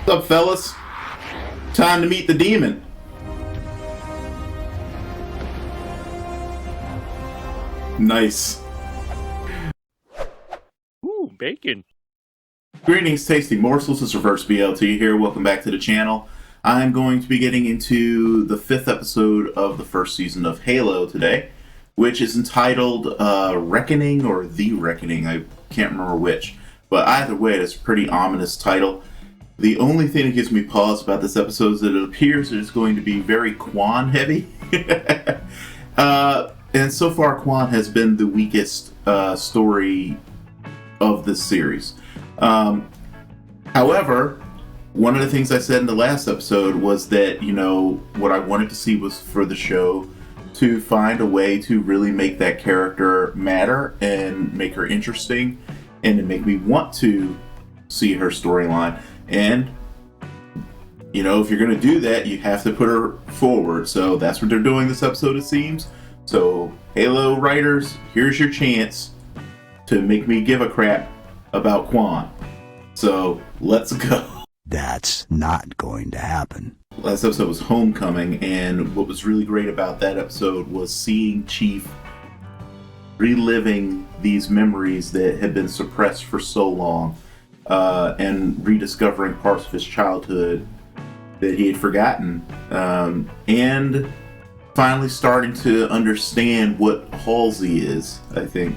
What's up, fellas? Time to meet the demon. Nice. Ooh, bacon. Greetings, tasty morsels. It's Reverse BLT here. Welcome back to the channel. I'm going to be getting into the 5th episode of the first season of Halo today, which is entitled Reckoning or The Reckoning. I can't remember which, but either way, it's a pretty ominous title. The only thing that gives me pause about this episode is that it appears that it's going to be very Quan heavy. And so far, Quan has been the weakest story of this series. However, one of the things I said in the last episode was that, you know, what I wanted to see was for the show to find a way to really make that character matter and make her interesting and to make me want to see her storyline. And, you know, if you're going to do that, you have to put her forward. So that's what they're doing this episode, it seems. So, Halo writers, here's your chance to make me give a crap about Quan. So, let's go. That's not going to happen. Last episode was Homecoming, and what was really great about that episode was seeing Chief reliving these memories that had been suppressed for so long. And rediscovering parts of his childhood that he had forgotten, and finally starting to understand what Halsey is, I think.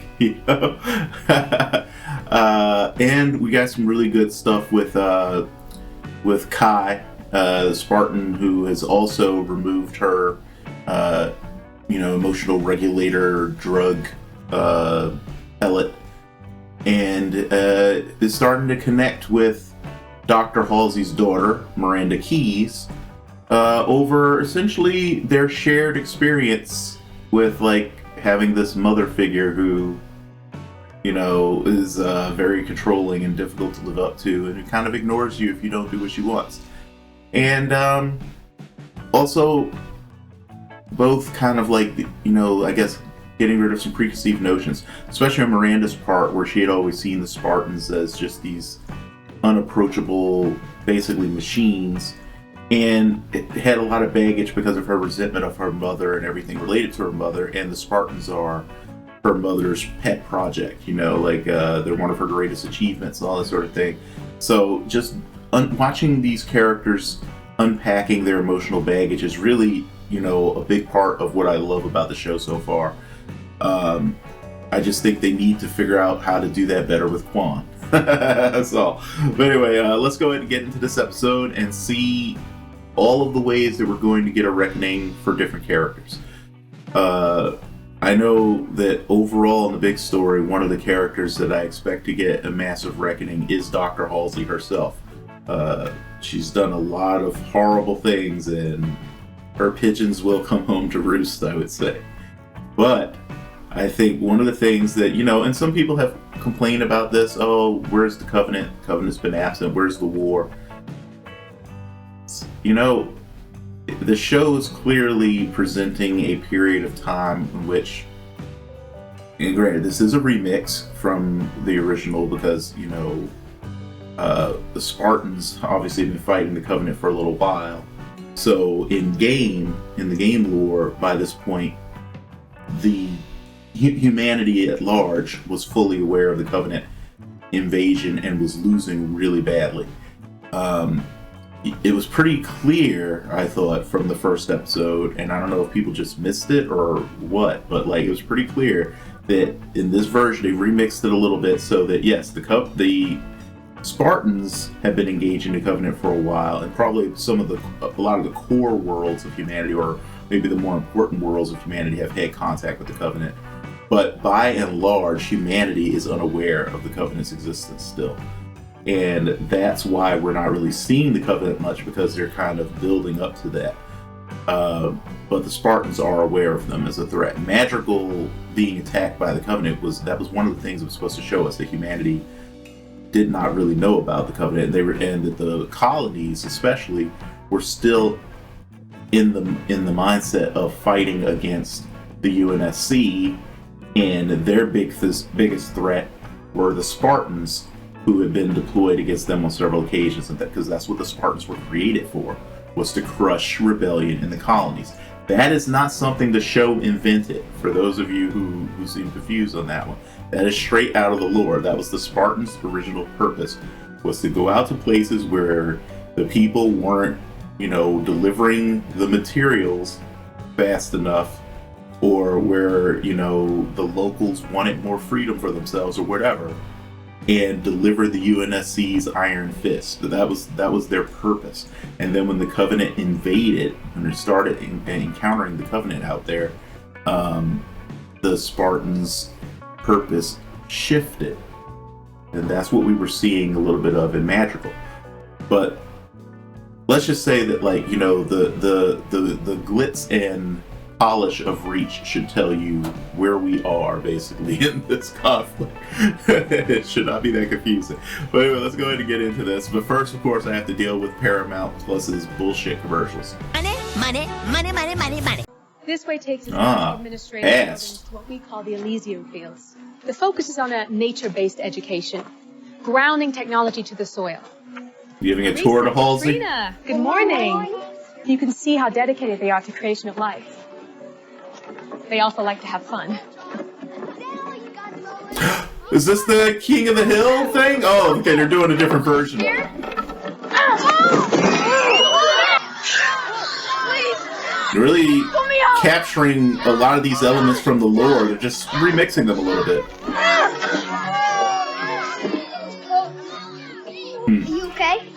And we got some really good stuff with Kai, the Spartan, who has also removed her, emotional regulator drug pellet. And is starting to connect with Dr. Halsey's daughter, Miranda Keyes, over essentially their shared experience with, like, having this mother figure who, you know, is very controlling and difficult to live up to, and who kind of ignores you if you don't do what she wants. And also, both kind of like, you know, I guess, getting rid of some preconceived notions, especially on Miranda's part, where she had always seen the Spartans as just these unapproachable, basically machines, and it had a lot of baggage because of her resentment of her mother and everything related to her mother, and the Spartans are her mother's pet project, you know, like they're one of her greatest achievements and all that sort of thing. So just watching these characters unpacking their emotional baggage is really, you know, a big part of what I love about the show so far. I just think they need to figure out how to do that better with Quan. That's all. But anyway, let's go ahead and get into this episode and see all of the ways that we're going to get a reckoning for different characters. I know that overall in the big story, one of the characters that I expect to get a massive reckoning is Dr. Halsey herself. She's done a lot of horrible things, and her pigeons will come home to roost, I would say. But I think one of the things that, you know, and some people have complained about this, oh, where's the Covenant? The Covenant's been absent. Where's the war? You know, the show is clearly presenting a period of time in which, and granted, this is a remix from the original because, you know, the Spartans obviously have been fighting the Covenant for a little while. So in the game lore, by this point, the humanity at large was fully aware of the Covenant invasion and was losing really badly. It was pretty clear, I thought, from the first episode, and I don't know if people just missed it or what, but like it was pretty clear that in this version they remixed it a little bit so that yes, the Spartans have been engaging the Covenant for a while, and probably a lot of the core worlds of humanity, or maybe the more important worlds of humanity, have had contact with the Covenant. But by and large, humanity is unaware of the Covenant's existence still. And that's why we're not really seeing the Covenant much, because they're kind of building up to that. But the Spartans are aware of them as a threat. Madrigal being attacked by the Covenant was one of the things it was supposed to show us, that humanity did not really know about the Covenant, and that the colonies especially were still in the mindset of fighting against the UNSC, and their biggest threat were the Spartans, who had been deployed against them on several occasions, and because that's what the Spartans were created for, was to crush rebellion in the colonies. That is not something the show invented, for those of you who seem confused on that one. That is straight out of the lore. That was the Spartans' original purpose, was to go out to places where the people weren't, delivering the materials fast enough, or where, the locals wanted more freedom for themselves or whatever, and deliver the UNSC's Iron Fist. That was their purpose. And then when the Covenant invaded, when they started encountering the Covenant out there, the Spartans' purpose shifted. And that's what we were seeing a little bit of in Madrigal. But let's just say that, the glitz and polish of Reach should tell you where we are basically in this conflict. It should not be that confusing. But anyway, let's go ahead and get into this. But first, of course, I have to deal with Paramount Plus's bullshit commercials. Money. This way takes us to administrative buildings to what we call the Elysium Fields. The focus is on a nature-based education, grounding technology to the soil. Giving a tour to Halsey. Katrina, good morning. You can see how dedicated they are to creation of life. They also like to have fun. Is this the King of the Hill thing? Oh, okay, they're doing a different version of it. They're really capturing a lot of these elements from the lore. They're just remixing them a little bit. You okay?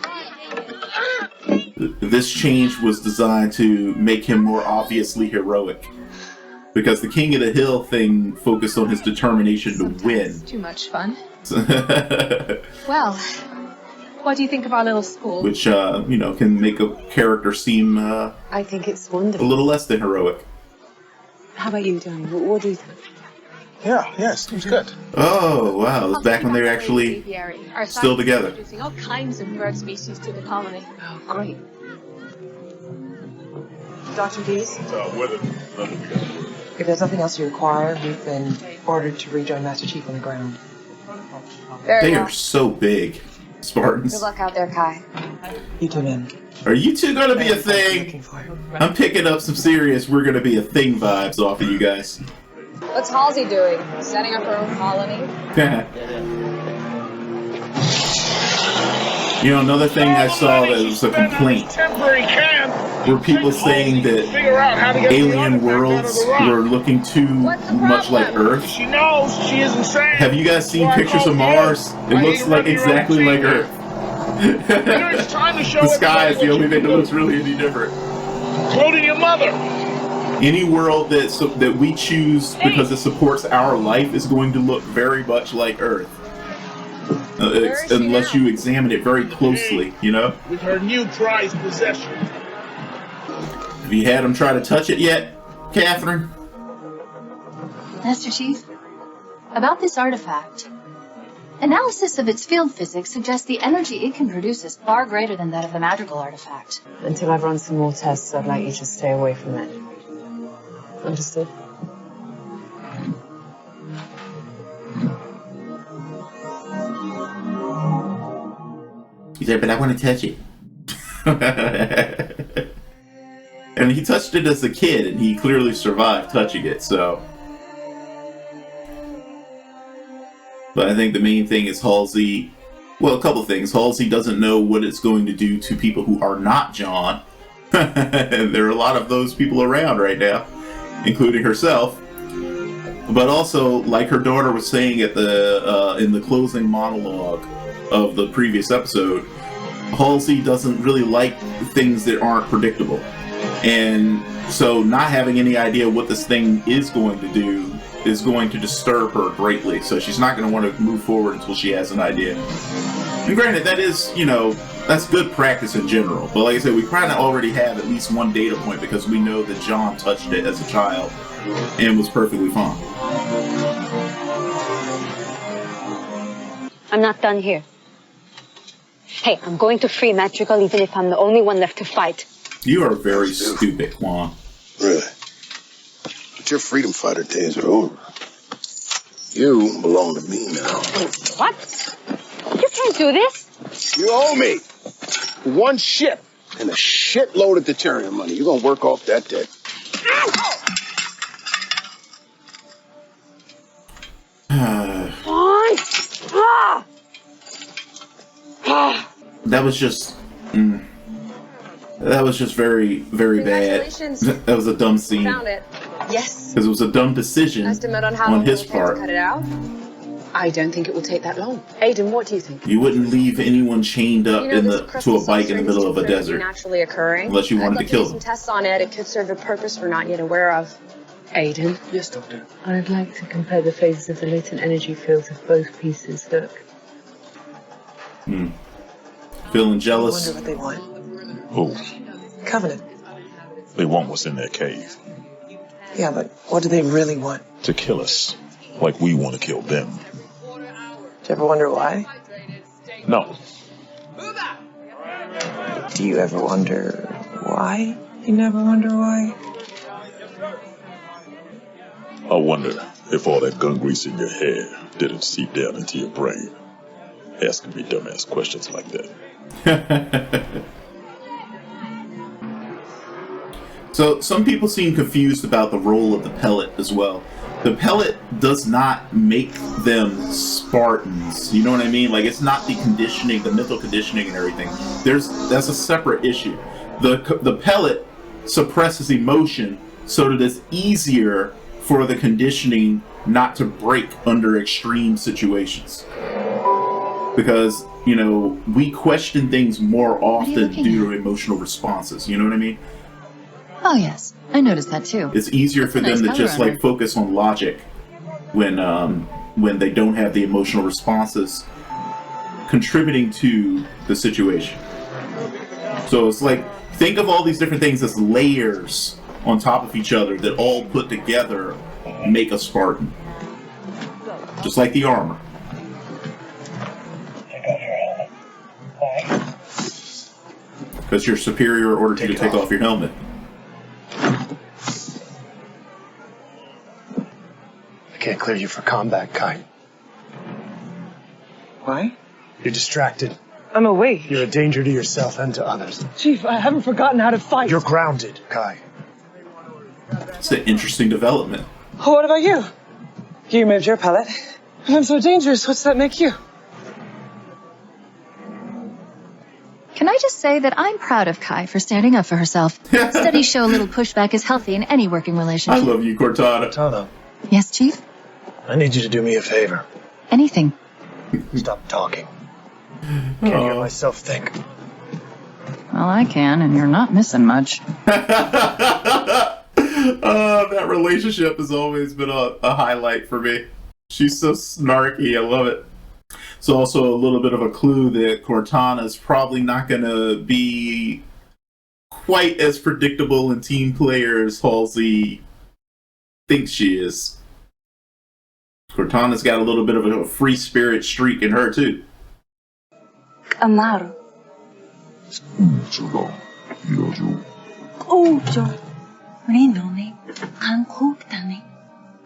This change was designed to make him more obviously heroic. Because the King of the Hill thing focused on his determination to win. Too much fun. Well, what do you think of our little school? Which, can make a character seem I think it's wonderful. a little less than heroic. How about you, Danny? What do you think? Yeah, seems good. Oh, wow. This is back when they were actually still together. Introducing all kinds of bird species to the colony. Oh, great. Dr. Dees? If there's nothing else you require, we've been ordered to rejoin Master Chief on the ground. They are so big, Spartans. Good luck out there, Kai. You two men. Are you two gonna be a thing? Looking for you. I'm picking up some serious "we're gonna be a thing" vibes off of you guys. What's Halsey doing? Setting up her own colony? Another thing I saw that was a complaint were people saying that alien worlds were looking too much like Earth. She knows she is insane. Have you guys seen pictures of Mars? It looks like exactly like Earth. The sky is the only thing that looks really any different. Including your mother. Any world that we choose because it supports our life is going to look very much like Earth. Unless you examine it very closely, With her new prized possession. Have you had them try to touch it yet, Catherine? Master Chief, about this artifact. Analysis of its field physics suggests the energy it can produce is far greater than that of the magical artifact. Until I've run some more tests, I'd like you to stay away from it. Understood? He said, but I want to touch it. And he touched it as a kid, and he clearly survived touching it, so. But I think the main thing is Halsey. Well, a couple things. Halsey doesn't know what it's going to do to people who are not John. And there are a lot of those people around right now, including herself. But also, like her daughter was saying at in the closing monologue of the previous episode, Halsey doesn't really like things that aren't predictable. And so not having any idea what this thing is going to do is going to disturb her greatly. So she's not going to want to move forward until she has an idea. And granted, that is, that's good practice in general. But like I said, we kind of already have at least one data point because we know that John touched it as a child and was perfectly fine. I'm not done here. Hey, I'm going to free Madrigal even if I'm the only one left to fight. You are very stupid, Juan. Really? But your freedom fighter days are over. You belong to me now. What? You can't do this. You owe me 1 ship and a shitload of deuterium money. You're gonna work off that debt. That was just. That was just very, very bad. That was a dumb scene. Found it. Yes. Because it was a dumb decision Estimate on how long his it will take part. to cut it out? I don't think it will take that long. Aiden, what do you think? You wouldn't leave anyone chained up You know, to a bike in the middle of a desert naturally occurring. unless you wanted to kill them. Some tests on it. It could serve a purpose we're not yet aware of. Aiden. Yes, Doctor. I'd like to compare the phases of the latent energy fields of both pieces. Look. Feeling I jealous? wonder what they want. Who? Covenant. They want what's in their cave. Yeah, but what do they really want? To kill us. Like we want to kill them. Do you ever wonder why? No. Do you ever wonder why? You never wonder why? I wonder if all that gun grease in your hair didn't seep down into your brain. Asking me dumbass questions like that. So, some people seem confused about the role of the pellet as well. The pellet does not make them Spartans. You know what I mean? Like, it's not the conditioning, the mental conditioning and everything. That's a separate issue. The pellet suppresses emotion so that it's easier for the conditioning not to break under extreme situations. Because, you know, we question things more often due to emotional responses. You know what I mean? Oh, yes. I noticed that, too. It's easier for them to just, like, focus on logic when they don't have the emotional responses contributing to the situation. So it's like, think of all these different things as layers on top of each other that all put together make a Spartan. Just like the armor. Because your superior ordered you to take off your helmet. I can't clear you for combat, Kai. Why? You're distracted. I'm away. You're a danger to yourself and to others. Chief, I haven't forgotten how to fight. You're grounded, Kai. It's an interesting development. What about you? You removed your pellet. If I'm so dangerous, what's that make you? Can I just say that I'm proud of Kai for standing up for herself. Studies show a little pushback is healthy in any working relationship. I love you, Cortana. Cortana. Yes, Chief? I need you to do me a favor. Anything. Stop talking. Can't hear myself think. Well, I can, and you're not missing much. That relationship has always been a highlight for me. She's so snarky. I love it. It's also a little bit of a clue that Cortana is probably not going to be quite as predictable in team player as Halsey thinks she is. Cortana's got a little bit of a free spirit streak in her, too. Amaro. Ujo. Rinone. Kankutane.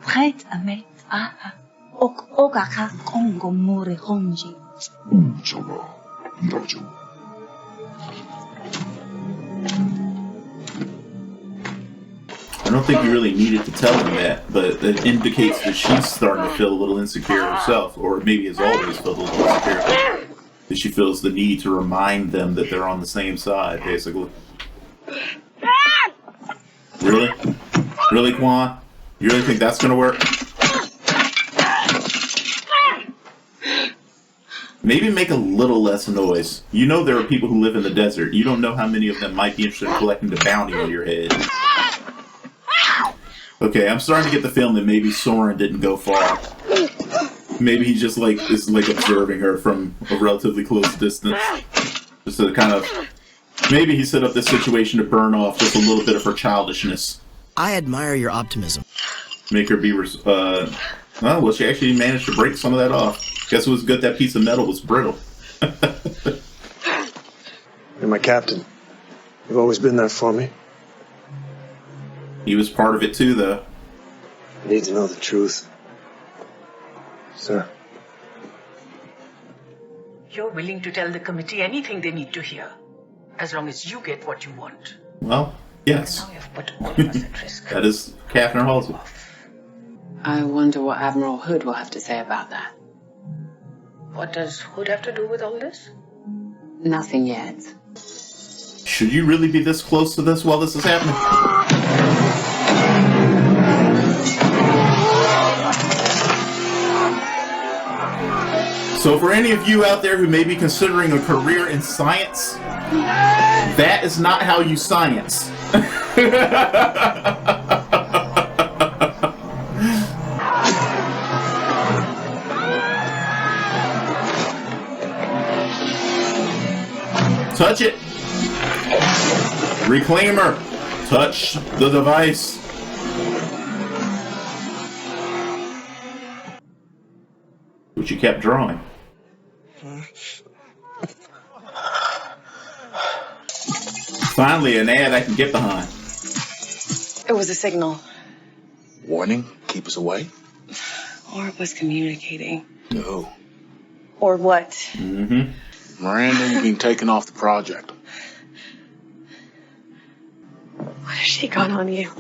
Prête à mettre à Okaka Kongo Muri Honji. I don't think you really needed to tell him that, but it indicates that she's starting to feel a little insecure herself, or maybe has always felt a little insecure. That she feels the need to remind them that they're on the same side, basically. Really? Really, Quan? You really think that's gonna work? Maybe make a little less noise. You know there are people who live in the desert. You don't know how many of them might be interested in collecting the bounty on your head. Okay, I'm starting to get the feeling that maybe Soren didn't go far. Maybe he just is observing her from a relatively close distance. Just to kind of... Maybe he set up this situation to burn off just a little bit of her childishness. I admire your optimism. Make her be... well, she actually managed to break some of that off. Guess it was good that piece of metal was brittle. You're my captain. You've always been there for me. He was part of it too, though. I need to know the truth. Sir. you're willing to tell the committee anything they need to hear, as long as you get what you want. Well, yes. Now you've put all of us at risk. That is Catherine Halsey. I wonder what Admiral Hood will have to say about that. What does Hood have to do with all this? Nothing yet. Should you really be this close to this while this is happening? So for any of you out there who may be considering a career in science, that is not how you science. Touch it. Reclaimer. Touch the device. Which you kept drawing. Finally, an ad I can get behind. It was a signal. Warning, keep us away. Or it was communicating. No. Or what? Mm-hmm. Miranda, you're being taken off the project. What has she got on you?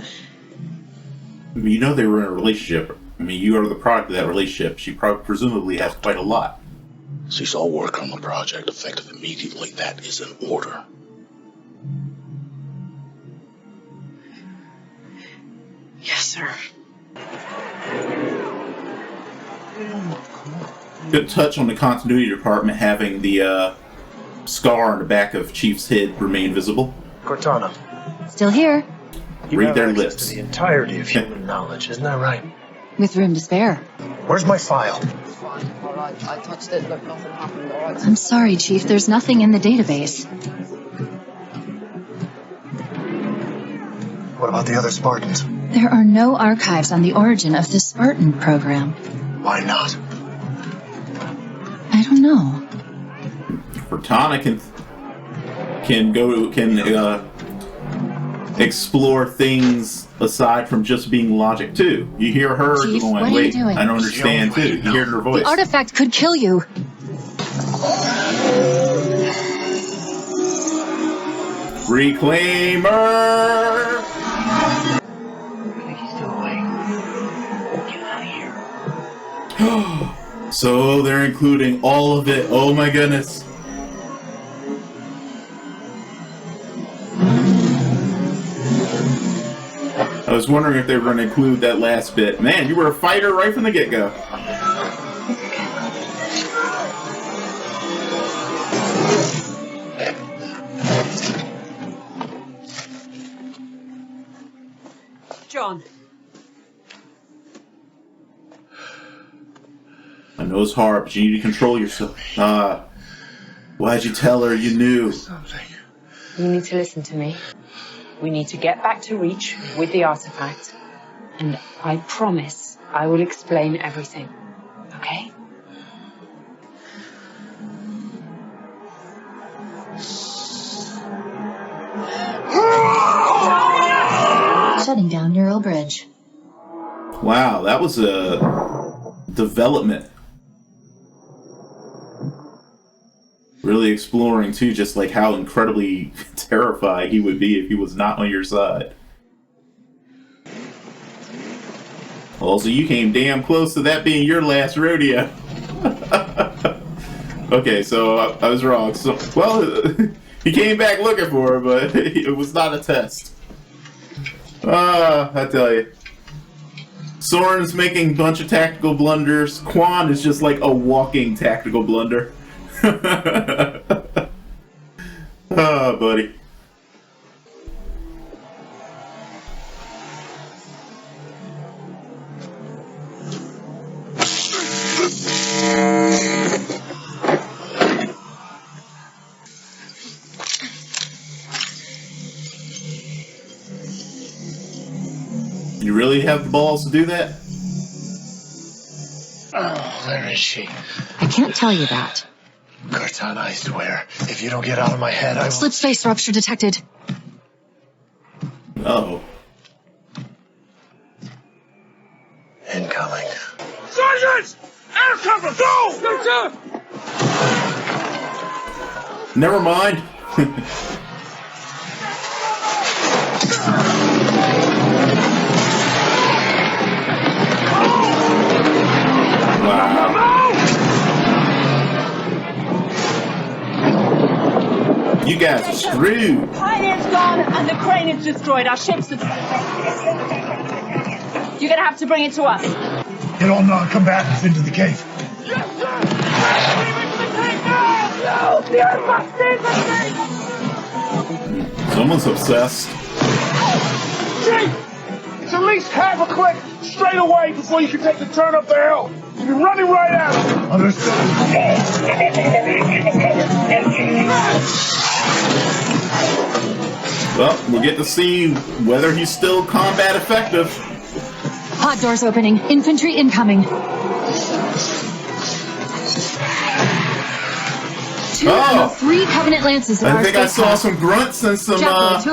You know they were in a relationship. I mean, you are the product of that relationship. She presumably has quite a lot. She saw work on the project effective immediately. That is an order. Yes, sir. Good touch on the continuity department having the scar on the back of Chief's head remain visible. Cortana. Still here. You Read have their access lips. to the entirety of human knowledge, isn't that right? With room to spare. Where's my file? Fine. All right. I touched it. Look, nothing happened. All right. I'm sorry, Chief. There's nothing in the database. What about the other Spartans? There are no archives on the origin of the Spartan program. Why not? I don't know. Cortana can explore things aside from just being logic too. You hear her Chief, going, what are wait, you doing? I don't understand too. You hear her voice. The artifact could kill you. Reclaimer! I think he's still awake. Get out of here. So they're including all of it. Oh my goodness. I was wondering if they were going to include that last bit. Man, you were a fighter right from the get-go. John. I know it's hard, but you need to control yourself. Why'd you tell her you knew? You need to listen to me. We need to get back to Reach with the artifact. And I promise I will explain everything. Okay? Shutting down neural bridge. Wow, that was a development. Really exploring, too, just like how incredibly terrified he would be if he was not on your side. Also, you came damn close to that being your last rodeo. Okay, so I was wrong. So, well, he came back looking for her, but it was not a test. I tell you. Soren's making a bunch of tactical blunders. Quan is just like a walking tactical blunder. Oh, buddy. You really have the balls to do that? Oh, where is she? I can't tell you that. Cortana, I swear, if you don't get out of my head, I will... Slip space rupture detected. Oh. Incoming. Sergeant! Air cover, go! Yes, sir! Never mind. Wow. You guys are screwed. Pioneer's gone and the crane is destroyed. Our ship's... You're gonna have to bring it to us. Get all non-combatants into the cave. Yes, sir! No! The Earth Someone's obsessed. Chief! It's at least half a click straight away before you can take the turn up the hill. You'll be running right at it. Understood. Well, we'll get to see whether he's still combat effective. Hot doors opening. Infantry incoming. Three Covenant lances. I think I saw some grunts and some. 2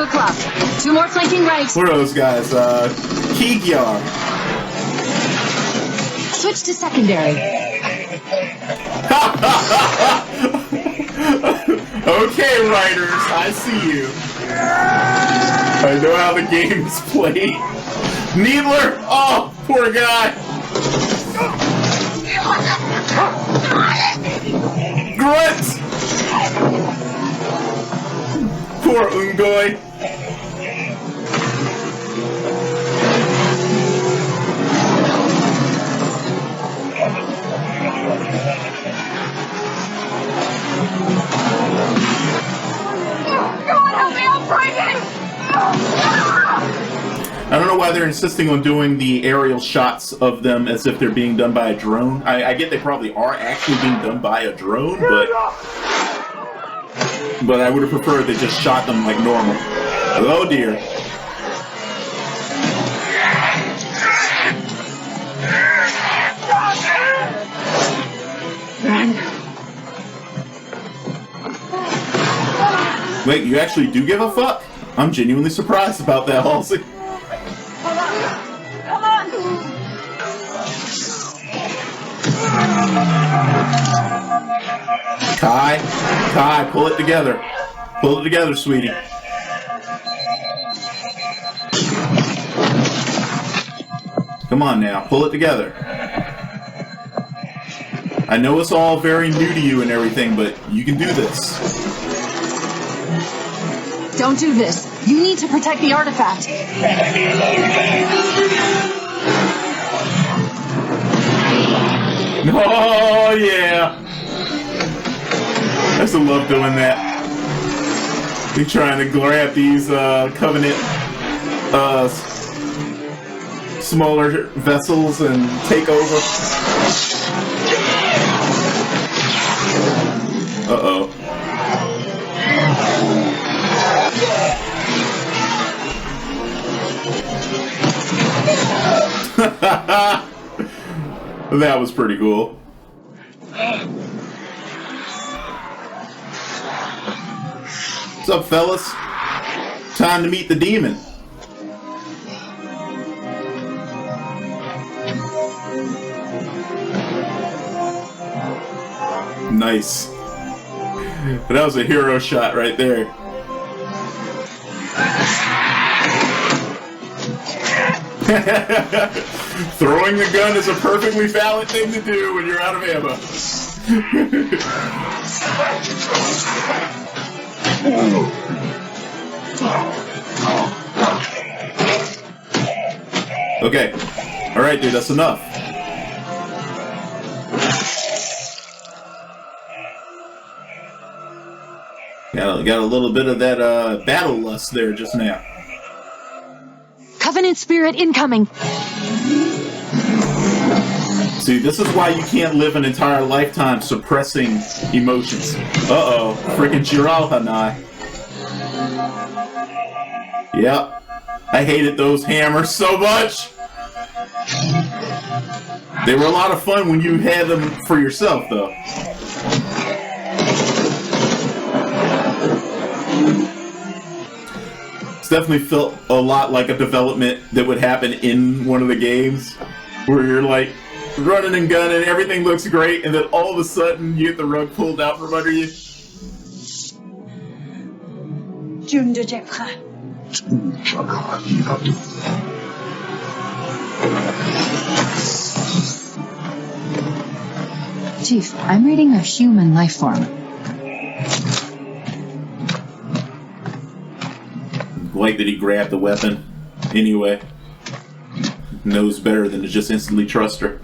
o'clock. 2 more flanking ranks. What are those guys? Kig-yar. Switch to secondary. Okay, writers, I see you. I know how the game is played. Needler! Oh, poor guy. Grunt! Poor Ungoy. I don't know why they're insisting on doing the aerial shots of them as if they're being done by a drone. I get they probably are actually being done by a drone, but I would have preferred they just shot them like normal. Oh dear. Wait, you actually do give a fuck? I'm genuinely surprised about that, Halsey. Come on! Kai, pull it together. Pull it together, sweetie. Come on now, pull it together. I know it's all very new to you and everything, but you can do this. Don't do this. You need to protect the artifact. Oh, yeah. I still love doing that. You're trying to grab these Covenant smaller vessels and take over. Uh-oh. That was pretty cool. What's up, fellas? Time to meet the demon. Nice. That was a hero shot right there. Throwing the gun is a perfectly valid thing to do when you're out of ammo. Okay. Alright, dude, that's enough. Got a little bit of that battle lust there just now. Covenant spirit incoming. See, this is why you can't live an entire lifetime suppressing emotions. Uh-oh, freaking Jiralhanai. Yep, I hated those hammers so much. They were a lot of fun when you had them for yourself, though. It's definitely felt a lot like a development that would happen in one of the games, where you're like running and gunning, everything looks great, and then all of a sudden you get the rug pulled out from under you. June de Jepra. Chief, I'm reading a human life form. Like that he grabbed the weapon anyway. Knows better than to just instantly trust her.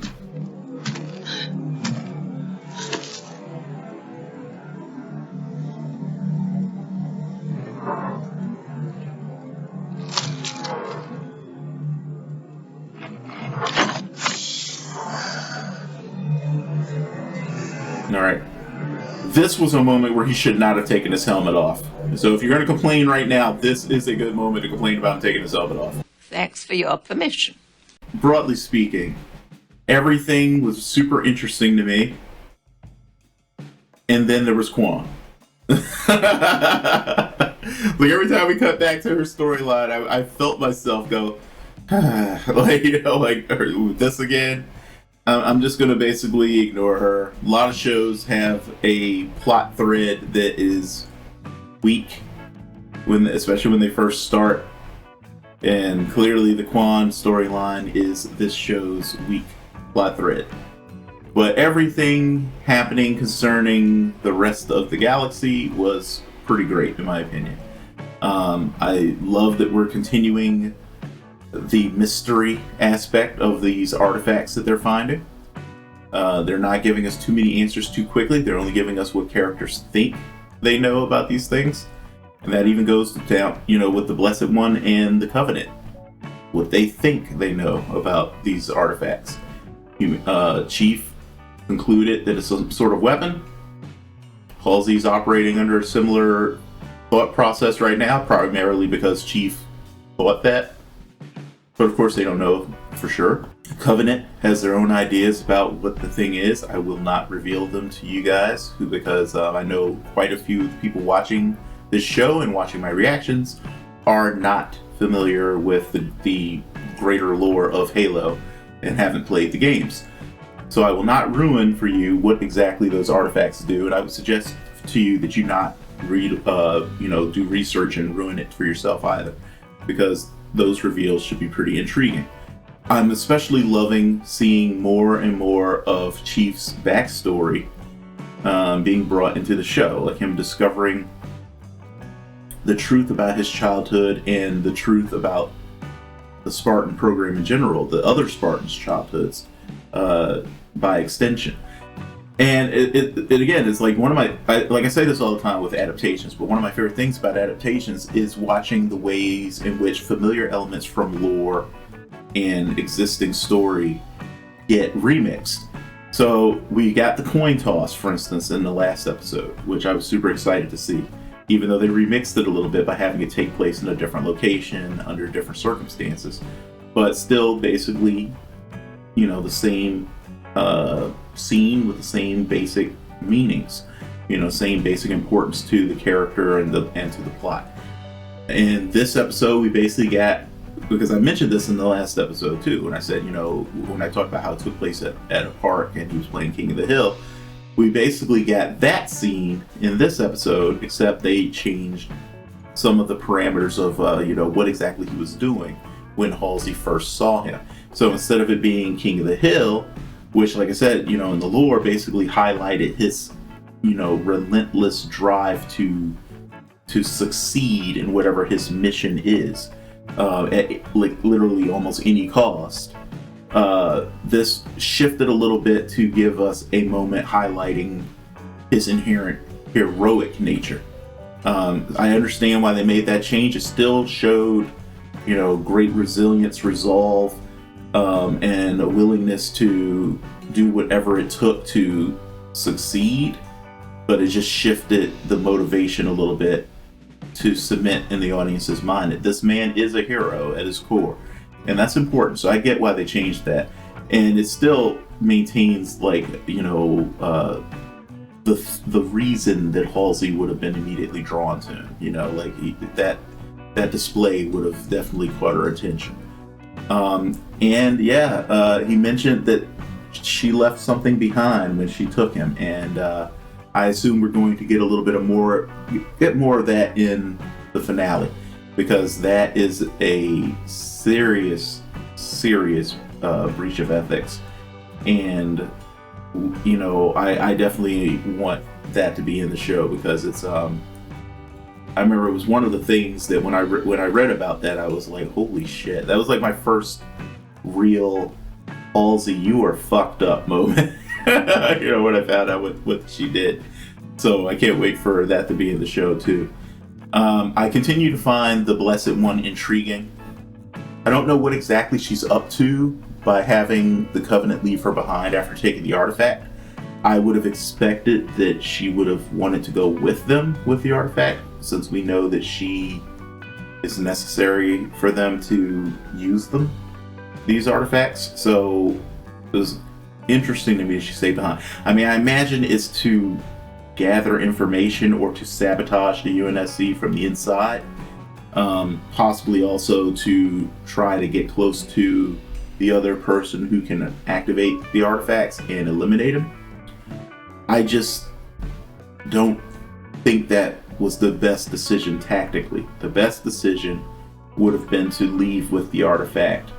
Alright. This was a moment where he should not have taken his helmet off. So if you're going to complain right now, this is a good moment to complain about him taking his helmet off. Thanks for your permission. Broadly speaking, everything was super interesting to me. And then there was Quan. Like every time we cut back to her storyline, I felt myself go, like, you know, like, this again. I'm just going to basically ignore her. A lot of shows have a plot thread that is weak, especially when they first start. And clearly the Quan storyline is this show's weak plot thread. But everything happening concerning the rest of the galaxy was pretty great, in my opinion. I love that we're continuing the mystery aspect of these artifacts that they're finding. They're not giving us too many answers too quickly. They're only giving us what characters think they know about these things. And that even goes down, you know, with the Blessed One and the Covenant. What they think they know about these artifacts. Chief concluded that it's some sort of weapon. Halsey's operating under a similar thought process right now, primarily because Chief thought that. But of course they don't know for sure. Covenant has their own ideas about what the thing is. I will not reveal them to you guys because I know quite a few people watching this show and watching my reactions are not familiar with the greater lore of Halo and haven't played the games. So I will not ruin for you what exactly those artifacts do, and I would suggest to you that you not read, do research and ruin it for yourself either, because those reveals should be pretty intriguing. I'm especially loving seeing more and more of Chief's backstory being brought into the show, like him discovering the truth about his childhood and the truth about the Spartan program in general, the other Spartans' childhoods, by extension. And it again, it's like one of my, like I say this all the time with adaptations, but one of my favorite things about adaptations is watching the ways in which familiar elements from lore and existing story get remixed. So we got the coin toss, for instance, in the last episode, which I was super excited to see, even though they remixed it a little bit by having it take place in a different location under different circumstances, but still basically, you know, the same scene with the same basic meanings, you know, same basic importance to the character and to the plot. In this episode, we basically got, because I mentioned this in the last episode too, when I said, you know, when I talked about how it took place at a park and he was playing King of the Hill, we basically got that scene in this episode, except they changed some of the parameters of, what exactly he was doing when Halsey first saw him. So instead of it being King of the Hill, which, like I said, you know, in the lore basically highlighted his, you know, relentless drive to succeed in whatever his mission is, at like literally almost any cost. This shifted a little bit to give us a moment highlighting his inherent heroic nature. I understand why they made that change. It still showed, you know, great resilience, resolve, and a willingness to do whatever it took to succeed, but it just shifted the motivation a little bit to cement in the audience's mind that this man is a hero at his core, and that's important. So I get why they changed that, and it still maintains, like, you know, the reason that Halsey would have been immediately drawn to him. You know, like that display would have definitely caught her attention. He mentioned that she left something behind when she took him, and I assume we're going to get a little bit more of that in the finale, because that is a serious breach of ethics. And you know, I definitely want that to be in the show, because it's I remember it was one of the things that when I read about that, I was like, holy shit. That was like my first real Halsey, you are fucked up moment. You know, when I found out what she did. So I can't wait for that to be in the show too. I continue to find the Blessed One intriguing. I don't know what exactly she's up to by having the Covenant leave her behind after taking the artifact. I would have expected that she would have wanted to go with them with the artifact, since we know that she is necessary for them to use them, these artifacts. So it was interesting to me that she stayed behind. I mean, I imagine it's to gather information or to sabotage the UNSC from the inside. Possibly also to try to get close to the other person who can activate the artifacts and eliminate them. I just don't think that was the best decision tactically. The best decision would have been to leave with the artifact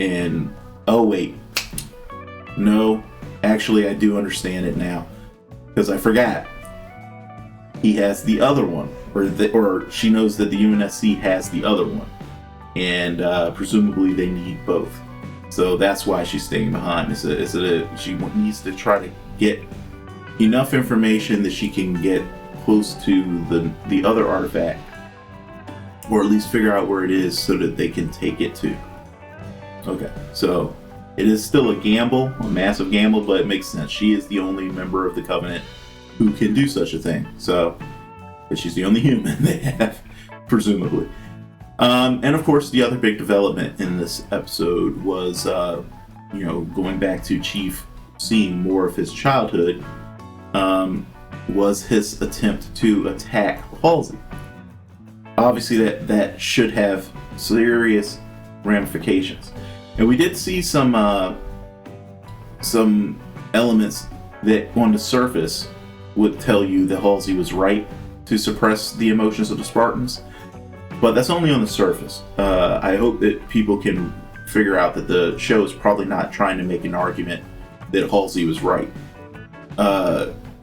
and, oh wait, no, actually I do understand it now, because I forgot. He has the other one, or she knows that the UNSC has the other one, and presumably they need both. So that's why she's staying behind. She needs to try to get enough information that she can get close to the other artifact, or at least figure out where it is so that they can take it too. Okay, so it is still a gamble, a massive gamble, but it makes sense. She is the only member of the Covenant who can do such a thing. So, but she's the only human they have, presumably. And of course, the other big development in this episode was, going back to Chief seeing more of his childhood, was his attempt to attack Halsey. Obviously, that should have serious ramifications. And we did see some elements that on the surface would tell you that Halsey was right to suppress the emotions of the Spartans, but that's only on the surface. I hope that people can figure out that the show is probably not trying to make an argument that Halsey was right.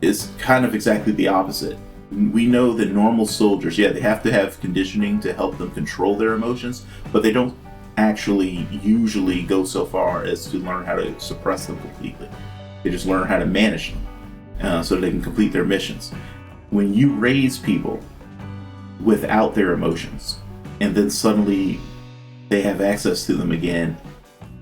It's kind of exactly the opposite. We know that normal soldiers, they have to have conditioning to help them control their emotions, but they don't actually usually go so far as to learn how to suppress them completely. They just learn how to manage them so they can complete their missions. When you raise people without their emotions and then suddenly they have access to them again,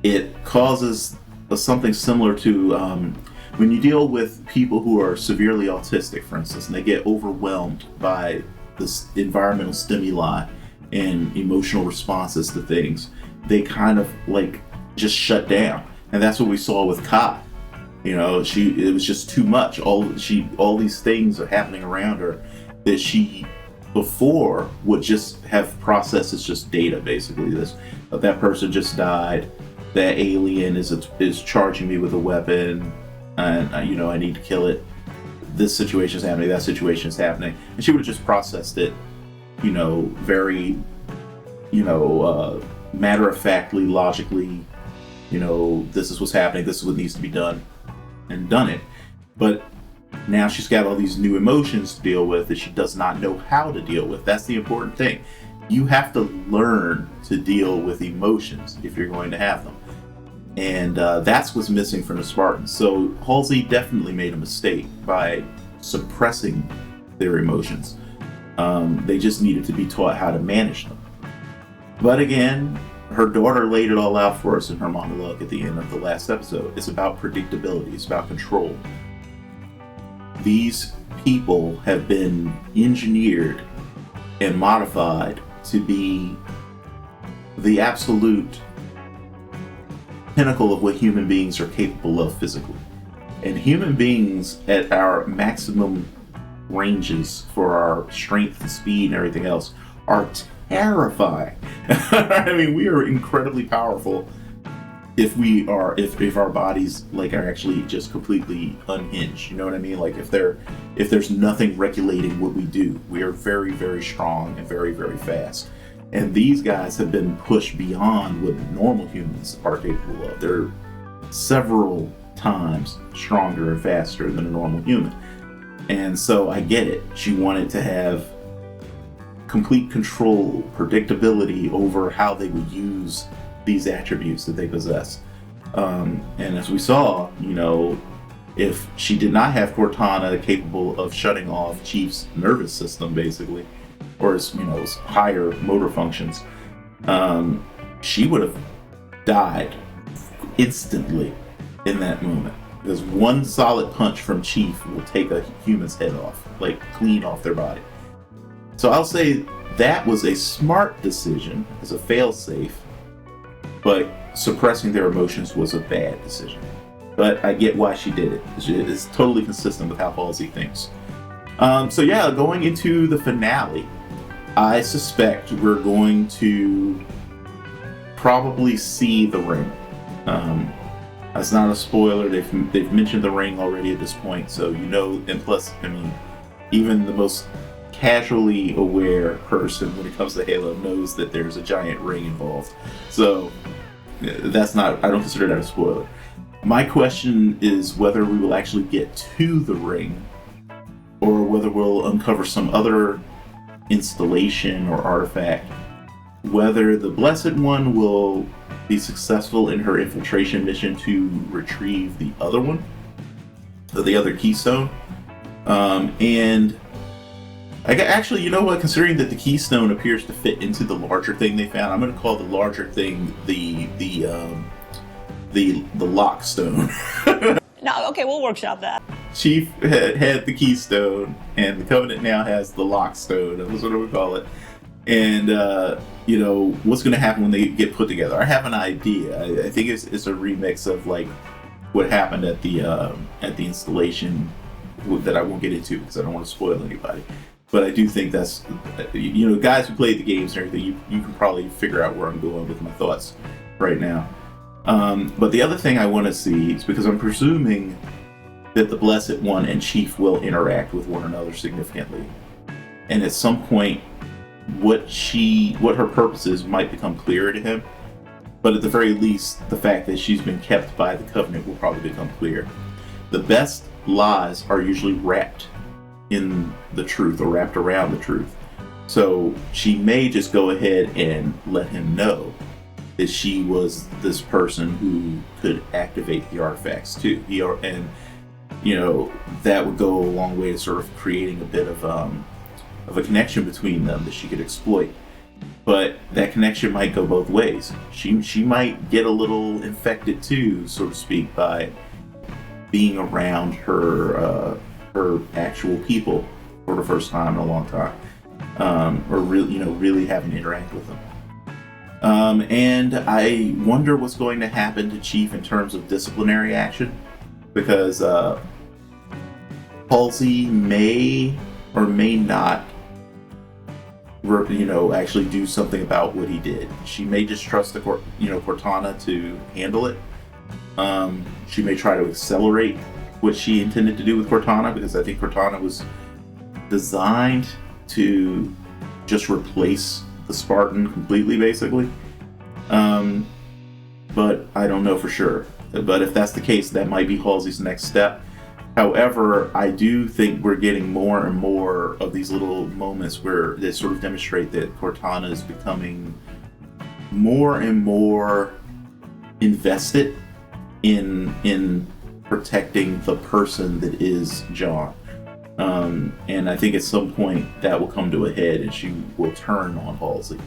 it causes something similar to when you deal with people who are severely autistic, for instance, and they get overwhelmed by this environmental stimuli and emotional responses to things, they kind of like just shut down. And that's what we saw with Kai. You know, it was just too much. All these things are happening around her that she before would just have processed as just data, basically. That person just died. That alien is charging me with a weapon, and I need to kill it. This situation is happening. That situation is happening, and she would have just processed it, very, matter of factly, logically. This is what's happening. This is what needs to be done, and done it. But now she's got all these new emotions to deal with that she does not know how to deal with. That's the important thing. You have to learn to deal with emotions if you're going to have them. And that's what's missing from the Spartans. So Halsey definitely made a mistake by suppressing their emotions. They just needed to be taught how to manage them. But again, her daughter laid it all out for us in her monologue at the end of the last episode. It's about predictability. It's about control. These people have been engineered and modified to be the absolute pinnacle of what human beings are capable of physically. And human beings at our maximum ranges for our strength and speed and everything else are terrifying. I mean, we are incredibly powerful if our bodies like are actually just completely unhinged, you know what I mean? Like if there's nothing regulating what we do, we are very, very strong and very, very fast. And these guys have been pushed beyond what normal humans are capable of. They're several times stronger and faster than a normal human. And so I get it. She wanted to have complete control, predictability over how they would use these attributes that they possess. And as we saw, you know, if she did not have Cortana capable of shutting off Chief's nervous system, basically, or his, you know, his higher motor functions, she would have died instantly in that moment. Because one solid punch from Chief will take a human's head off, like clean off their body. So I'll say that was a smart decision as a fail-safe, but suppressing their emotions was a bad decision. But I get why she did it. It's totally consistent with how Halsey thinks. So yeah, going into the finale, I suspect we're going to probably see the ring. That's not a spoiler. They've mentioned the ring already at this point, so you know. And plus, I mean, even the most casually aware person when it comes to Halo knows that there's a giant ring involved. So that's not, I don't consider that a spoiler. My question is whether we will actually get to the ring or whether we'll uncover some other installation or artifact, whether the Blessed One will be successful in her infiltration mission to retrieve the other one, the other keystone. And actually, you know what? Considering that the keystone appears to fit into the larger thing they found, I'm going to call the larger thing the lock stone. No, okay, we'll workshop that. Chief had the keystone, and the Covenant now has the lock stone. That's what we call it. And you know what's going to happen when they get put together. I have an idea. I think it's a remix of like what happened at the installation that I won't get into because I don't want to spoil anybody. But I do think that's, you know, guys who played the games and everything, you can probably figure out where I'm going with my thoughts right now. But the other thing I want to see is, because I'm presuming that the Blessed One and Chief will interact with one another significantly. And at some point, what her purposes might become clearer to him. But at the very least, the fact that she's been kept by the Covenant will probably become clear. The best lies are usually wrapped in the truth or wrapped around the truth. So she may just go ahead and let him know that she was this person who could activate the artifacts too. And you know, that would go a long way to sort of creating a bit of a connection between them that she could exploit. But that connection might go both ways. She might get a little infected too, so to speak, by being around her actual people for the first time in a long time, or really having to interact with them. And I wonder what's going to happen to Chief in terms of disciplinary action, because Halsey may or may not, actually do something about what he did. She may just trust Cortana to handle it. She may try to accelerate what she intended to do with Cortana, because I think Cortana was designed to just replace the Spartan completely, basically. But I don't know for sure. But if that's the case, that might be Halsey's next step. However, I do think we're getting more and more of these little moments where they sort of demonstrate that Cortana is becoming more and more invested in protecting the person that is John. And I think at some point that will come to a head and she will turn on Halsey.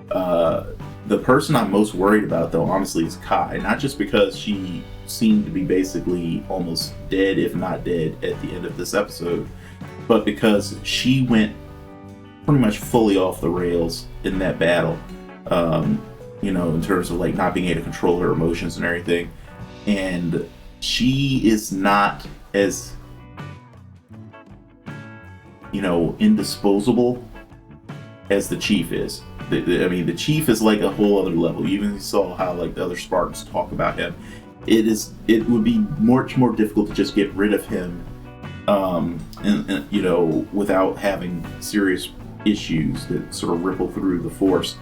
The person I'm most worried about, though, honestly, is Kai. Not just because she seemed to be basically almost dead, if not dead, at the end of this episode, but because she went pretty much fully off the rails in that battle, in terms of like not being able to control her emotions and everything. And she is not as, indisposable as the Chief is. the chief is like a whole other level. You even saw how like the other Spartans talk about him. It would be much more difficult to just get rid of him, and you know, without having serious issues that sort of ripple through the force,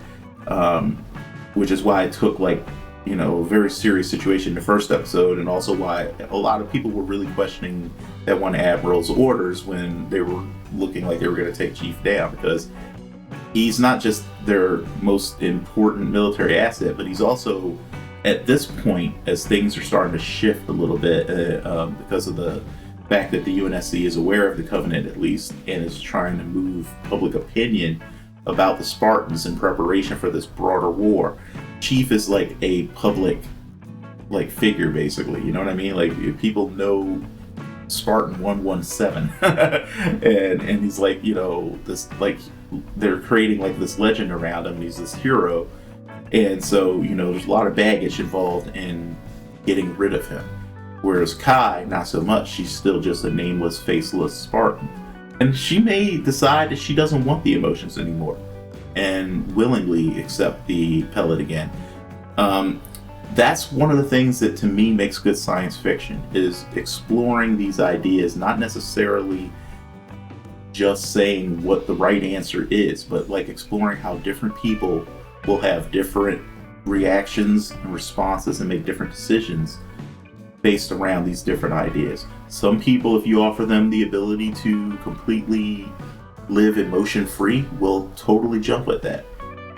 which is why it took like, you know, a very serious situation in the first episode, and also why a lot of people were really questioning that one admiral's orders when they were looking like they were going to take Chief down, because he's not just their most important military asset, but he's also, at this point, as things are starting to shift a little bit, because of the fact that the UNSC is aware of the Covenant at least, and is trying to move public opinion about the Spartans in preparation for this broader war. Chief is like a public like figure, basically, you know what I mean? Like, people know Spartan 117 and he's like, you know, this, like, they're creating like this legend around him. He's this hero, and so, you know, there's a lot of baggage involved in getting rid of him. Whereas Kai, not so much. She's still just a nameless, faceless Spartan, and she may decide that she doesn't want the emotions anymore and willingly accept the pellet again. That's one of the things that to me makes good science fiction, is exploring these ideas, not necessarily just saying what the right answer is, but like exploring how different people will have different reactions and responses and make different decisions based around these different ideas. Some people, if you offer them the ability to completely live emotion free, will totally jump at that.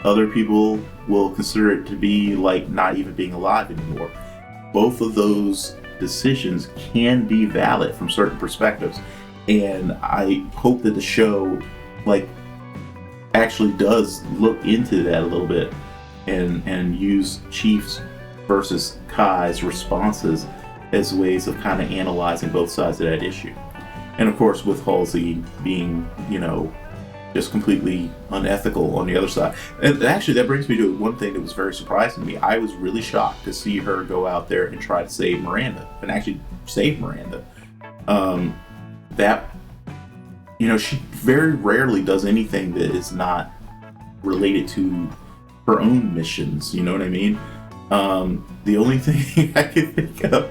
Other people will consider it to be like not even being alive anymore. Both of those decisions can be valid from certain perspectives, and I hope that the show like actually does look into that a little bit and use Chief's versus Kai's responses as ways of kind of analyzing both sides of that issue. And of course, with Halsey being, you know, just completely unethical on the other side. And actually, that brings me to one thing that was very surprising to me. I was really shocked to see her go out there and try to save Miranda, and actually save Miranda. That, you know, she very rarely does anything that is not related to her own missions, you know what I mean? The only thing I can think of,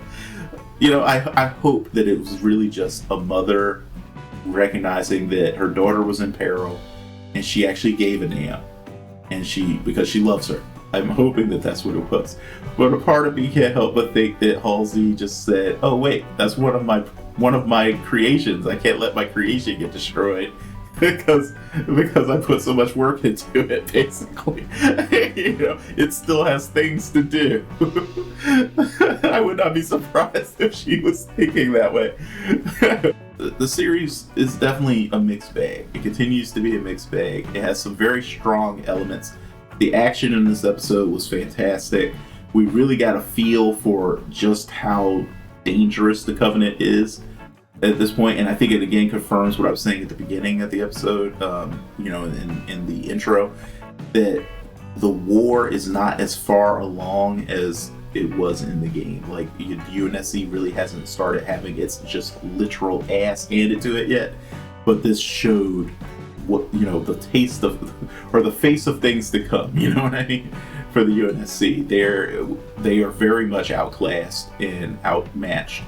you know, I hope that it was really just a mother recognizing that her daughter was in peril, and she actually gave a damn, and because she loves her. I'm hoping that that's what it was. But a part of me can't help but think that Halsey just said, "Oh wait, that's one of my creations. I can't let my creation get destroyed because I put so much work into it." Basically, you know, it still has things to do. I would not be surprised if she was thinking that way. The series is definitely a mixed bag. It continues to be a mixed bag. It has some very strong elements. The action in this episode was fantastic. We really got a feel for just how dangerous the Covenant is at this point, and I think it again confirms what I was saying at the beginning of the episode, you know, in the intro, that the war is not as far along as it was in the game. Like, UNSC really hasn't started having its just literal ass handed to it yet, but this showed what, you know, the taste of, or the face of things to come, you know what I mean, for the UNSC. They are very much outclassed and outmatched,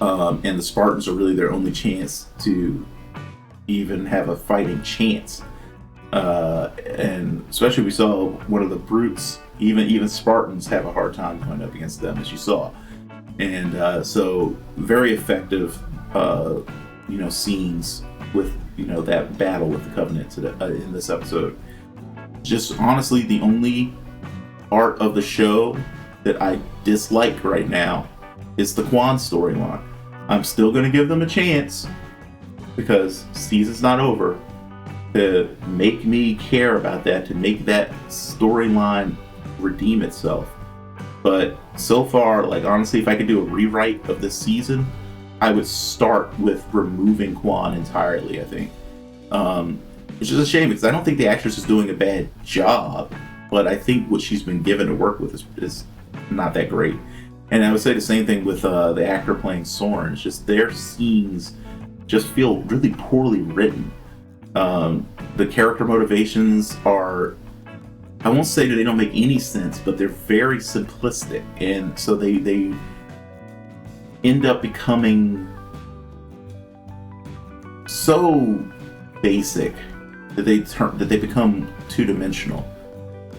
and the Spartans are really their only chance to even have a fighting chance, and especially we saw one of the brutes, even Spartans have a hard time going up against them, as you saw. And so very effective, you know, scenes with, you know, that battle with the Covenant in this episode. Just honestly, the only part of the show that I dislike right now is the Quan storyline. I'm still going to give them a chance, because season's not over, to make me care about that, to make that storyline redeem itself. But so far, like, honestly, if I could do a rewrite of this season, I would start with removing Quan entirely, I think. Which is a shame, because I don't think the actress is doing a bad job, but I think what she's been given to work with is not that great. And I would say the same thing with the actor playing Soren. It's just their scenes just feel really poorly written. The character motivations are I won't say that they don't make any sense, but they're very simplistic, and so they end up becoming so basic that they become two-dimensional,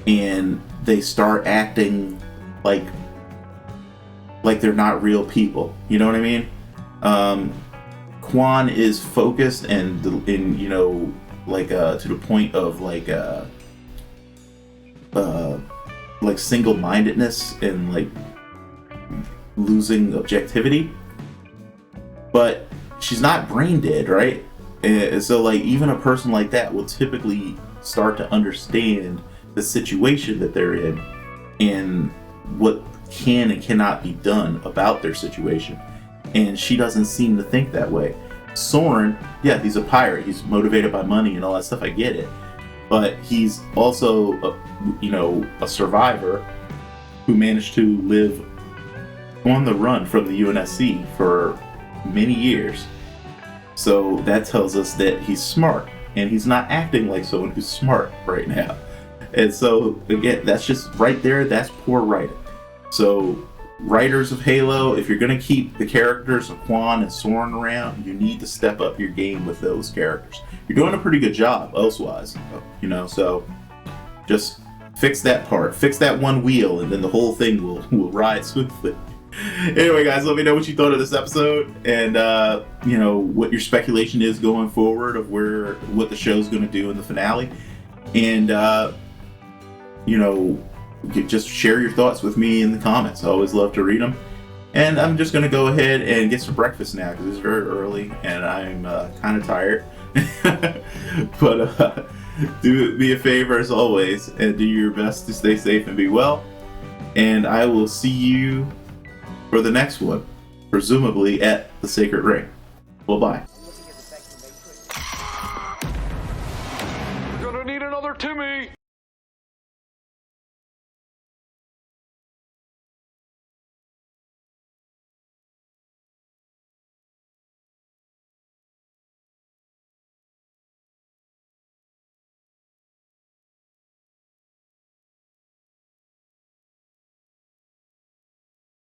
and they start acting like they're not real people. You know what I mean? Kwan is focused and you know, like to the point of like single-mindedness and like losing objectivity, but she's not brain dead, right? And so like even a person like that will typically start to understand the situation that they're in and what can and cannot be done about their situation, and she doesn't seem to think that way. Soren, yeah, he's a pirate, he's motivated by money and all that stuff, I get it, but he's also a survivor who managed to live on the run from the UNSC for many years. So that tells us that he's smart, and he's not acting like someone who's smart right now. And so again, that's just right there, that's poor writing. So writers of Halo, if you're going to keep the characters of Kwan and Soren around, you need to step up your game with those characters. You're doing a pretty good job elsewise, you know, so just fix that part, fix that one wheel, and then the whole thing will ride smoothly. Anyway, guys, let me know what you thought of this episode, and you know, what your speculation is going forward of what the show's going to do in the finale, and you know, just share your thoughts with me in the comments. I always love to read them. And I'm just going to go ahead and get some breakfast now because it's very early and I'm kind of tired. But do me a favor as always and do your best to stay safe and be well. And I will see you for the next one, presumably at the Sacred Ring. Bye-bye.